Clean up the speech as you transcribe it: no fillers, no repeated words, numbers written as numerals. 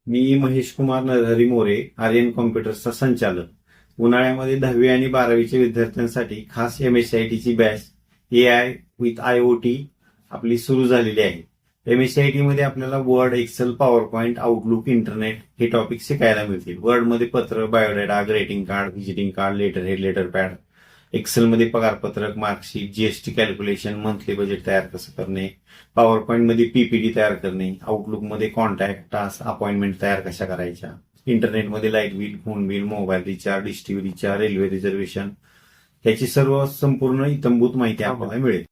मी महेश कुमार नरहरी मोरे, आर्यन कॉम्प्युटर्सचा संचालक. उन्हाळ्यामध्ये 10वी आणि 12वीच्या विद्यार्थ्यांसाठी खास MSCITची बॅच AI विथ IoT आपली सुरू झालेली आहे. MSCIT मध्ये आपल्याला word, excel, power point, outlook, internet हे टॉपिक शिकायला मिळतील. वर्डमध्ये पत्र, biodata, greeting card, visiting card, letter head, letter pad. एक्सेलमध्ये पगारपत्रक, marksheet, GST calculation, monthly budget तयार कसं करणे, पॉवर पॉइंटमध्ये PPT तयार करणे, आउटलुकमध्ये कॉन्टॅक्ट, टास्क, अपॉइंटमेंट तयार कशा करायच्या, इंटरनेटमध्ये light bill, phone bill, mobile recharge, dish TV recharge, railway reservation, याची सर्व संपूर्ण इत्थंभूत माहिती आपल्याला मिळेल.